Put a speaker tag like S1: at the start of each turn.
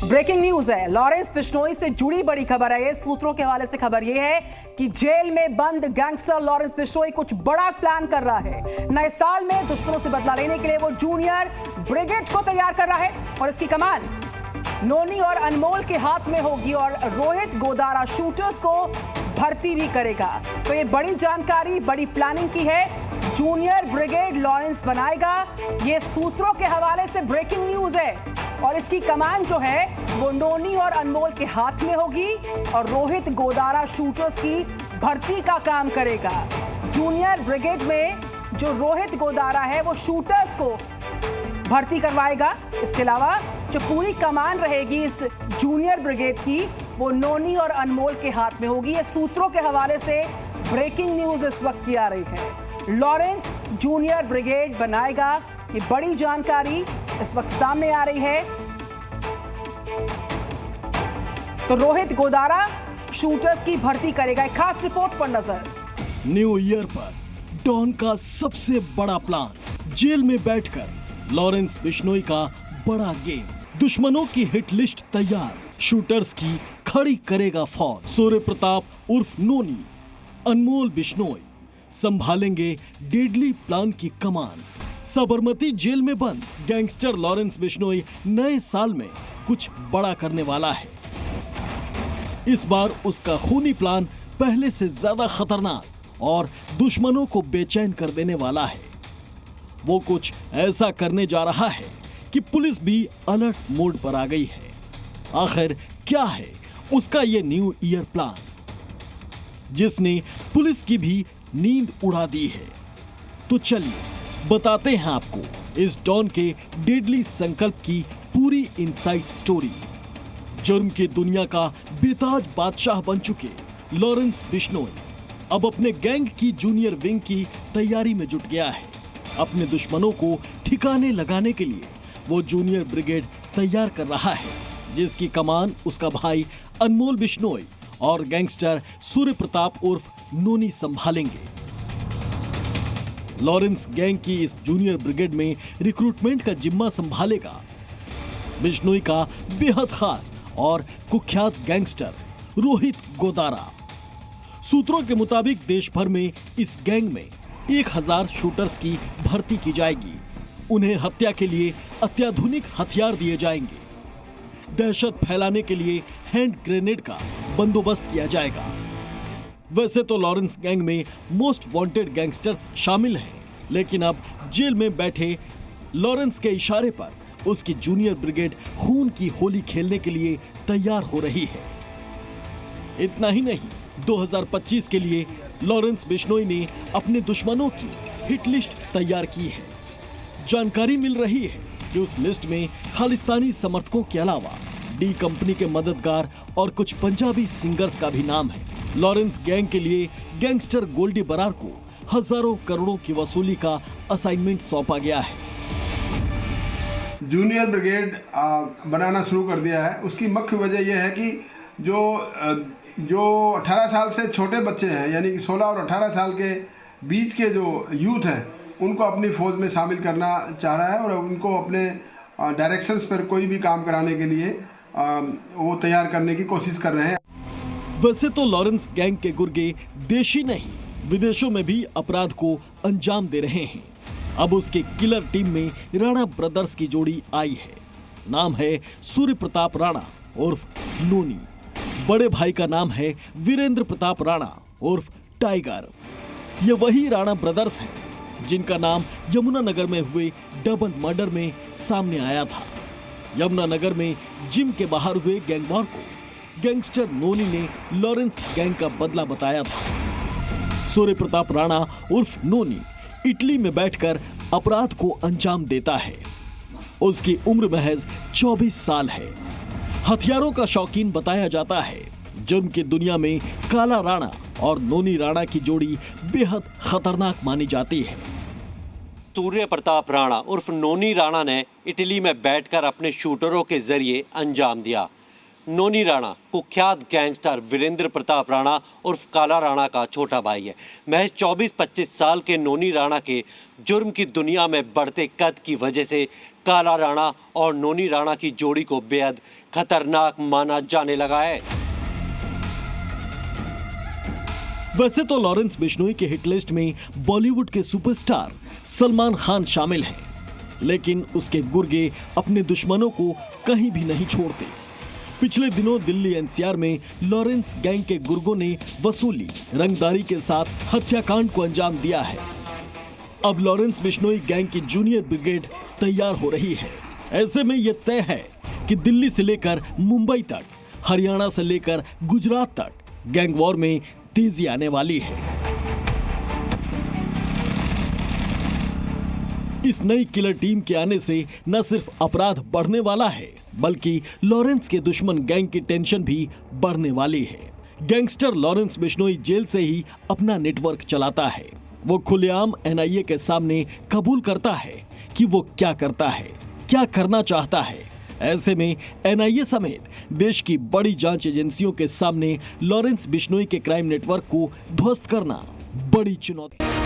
S1: Breaking news है, Lawrence Bishnoi से जुड़ी बड़ी खबर है। ये सूत्रों के हवाले से खबर ये है कि जेल में बंद गैंगस्टर लॉरेंस बिश्नोई कुछ बड़ा प्लान कर रहा है। नए साल में दुश्मनों से बदला लेने के लिए वो जूनियर ब्रिगेड को तैयार कर रहा है और इसकी कमान नोनी और अनमोल के हाथ में होगी और रोहित गोदारा शूटर्स को भर्ती भी करेगा। तो ये बड़ी जानकारी, बड़ी प्लानिंग की है। जूनियर ब्रिगेड लॉरेंस बनाएगा, ये सूत्रों के हवाले से ब्रेकिंग न्यूज है। और इसकी कमान जो है वो नोनी और अनमोल के हाथ में होगी और रोहित गोदारा शूटर्स की भर्ती का काम करेगा। जूनियर ब्रिगेड में जो रोहित गोदारा है वो शूटर्स को भर्ती करवाएगा। इसके अलावा जो पूरी कमान रहेगी इस जूनियर ब्रिगेड की वो नोनी और अनमोल के हाथ में होगी। ये सूत्रों के हवाले से ब्रेकिंग न्यूज इस वक्त की आ रही है। लॉरेंस जूनियर ब्रिगेड बनाएगा, ये बड़ी जानकारी इस वक्त सामने आ रही है। तो रोहित गोदारा शूटर्स की भर्ती करेगा। एक खास रिपोर्ट पर नजर।
S2: न्यू ईयर पर डॉन का सबसे बड़ा प्लान, जेल में बैठकर लॉरेंस बिश्नोई का बड़ा गेम। दुश्मनों की हिट लिस्ट तैयार, शूटर्स की खड़ी करेगा फौज। सूर्य प्रताप उर्फ नोनी, अनमोल बिश्नोई संभालेंगे डेडली प्लान की कमान। साबरमती जेल में बंद गैंगस्टर लॉरेंस बिश्नोई नए साल में कुछ बड़ा करने वाला है। इस बार उसका खूनी प्लान पहले से ज्यादा खतरनाक और दुश्मनों को बेचैन कर देने वाला है। वो कुछ ऐसा करने जा रहा है कि पुलिस भी अलर्ट मोड पर आ गई है। आखिर क्या है उसका ये न्यू ईयर प्लान, जिसने पुलिस की भी नींद उड़ा दी है? तो चलिए बताते हैं आपको इस डॉन के डेडली संकल्प की पूरी इनसाइड स्टोरी। जुर्म की दुनिया का बेताज बादशाह बन चुके लॉरेंस बिश्नोई अब अपने गैंग की जूनियर विंग की तैयारी में जुट गया है। अपने दुश्मनों को ठिकाने लगाने के लिए वो जूनियर ब्रिगेड तैयार कर रहा है, जिसकी कमान उसका भाई अनमोल बिश्नोई और गैंगस्टर सूर्य प्रताप उर्फ नोनी संभालेंगे। लॉरेंस गैंग की इस जूनियर ब्रिगेड में रिक्रूटमेंट का जिम्मा संभालेगा बिश्नोई का बेहद खास और कुख्यात गैंगस्टर रोहित गोदारा। सूत्रों के मुताबिक देश भर में इस गैंग में 1000 शूटर्स की भर्ती की जाएगी। उन्हें हत्या के लिए अत्याधुनिक हथियार दिए जाएंगे। दहशत फैलाने के लिए हैंड ग्रेनेड का बंदोबस्त किया जाएगा। वैसे तो लॉरेंस गैंग में मोस्ट वांटेड गैंगस्टर्स शामिल हैं, लेकिन अब जेल में बैठे लॉरेंस के इशारे पर उसकी जूनियर ब्रिगेड खून की होली खेलने के लिए तैयार हो रही है। इतना ही नहीं, 2025 के लिए लॉरेंस बिश्नोई ने अपने दुश्मनों की हिट लिस्ट तैयार की है। जानकारी मिल रही है कि उस लिस्ट में खालिस्तानी समर्थकों के अलावा डी कंपनी के मददगार और कुछ पंजाबी सिंगर्स का भी नाम है। लॉरेंस गैंग के लिए गैंगस्टर गोल्डी बरार को हजारों करोड़ों की वसूली का असाइनमेंट सौंपा गया है।
S3: जूनियर ब्रिगेड बनाना शुरू कर दिया है। उसकी मुख्य वजह यह है कि जो 18 साल से छोटे बच्चे हैं, यानी कि 16 और 18 साल के बीच के जो यूथ हैं, उनको अपनी फौज में शामिल करना चाह रहा है और उनको अपने डायरेक्शंस पर कोई भी काम कराने के लिए वो तैयार करने की कोशिश कर रहे हैं।
S2: वैसे तो लॉरेंस गैंग के गुर्गे देश ही नहीं विदेशों में भी अपराध को अंजाम दे रहे हैं। अब उसके किलर टीम में राणा ब्रदर्स की जोड़ी आई है। नाम है सूर्य प्रताप राणा उर्फ नोनी। बड़े भाई का नाम है वीरेंद्र प्रताप राणा उर्फ टाइगर। ये वही राणा ब्रदर्स हैं जिनका नाम यमुनानगर में हुए डबल मर्डर में सामने आया था। यमुनानगर में जिम के बाहर हुए गैंगवार को गैंगस्टर नोनी ने लॉरेंस गैंग का बदला बताया था। सूर्य प्रताप राणा उर्फ नोनी इटली में बैठकर अपराध को अंजाम देता है। उसकी उम्र महज 24 साल है। हथियारों का शौकीन बताया जाता है। जुर्म की दुनिया में काला राणा और नोनी राणा की जोड़ी बेहद खतरनाक मानी जाती है।
S4: सूर्य प्रताप राणा उर्फ नोनी राणा ने इटली में बैठकर अपने शूटरों के जरिए अंजाम दिया। नोनी राणा कुख्यात गैंगस्टर वीरेंद्र प्रताप राणा उर्फ काला राणा का छोटा भाई है। महज 24-25 साल के नोनी राणा के जुर्म की दुनिया में बढ़ते कद की वजह से काला राणा और नोनी राणा की जोड़ी को बेहद खतरनाक माना जाने लगा है।
S2: वैसे तो लॉरेंस बिश्नोई के हिट लिस्ट में बॉलीवुड के सुपरस्टार सलमान खान शामिल हैं, लेकिन उसके गुर्गे अपने दुश्मनों को कहीं भी नहीं छोड़ते। पिछले दिनों दिल्ली एनसीआर में लॉरेंस गैंग के गुर्गों ने वसूली रंगदारी के साथ हत्याकांड को अंजाम दिया है। अब लॉरेंस बिश्नोई गैंग की जूनियर ब्रिगेड तैयार हो रही है। ऐसे में यह तय है कि दिल्ली से लेकर मुंबई तक, हरियाणा से लेकर गुजरात तक गैंग वॉर में तेजी आने वाली है। इस नई किलर टीम के आने से न सिर्फ अपराध बढ़ने वाला है, बल्कि लॉरेंस के दुश्मन गैंग की टेंशन भी बढ़ने वाली है। गैंगस्टर लॉरेंस बिश्नोई जेल से ही अपना नेटवर्क चलाता है। वो खुलेआम एनआईए के सामने कबूल करता है कि वो क्या करता है, क्या करना चाहता है। ऐसे में एनआईए समेत देश की बड़ी जांच एजेंसियों के सामने लॉरेंस बिश्नोई के क्राइम नेटवर्क को ध्वस्त करना बड़ी चुनौती है।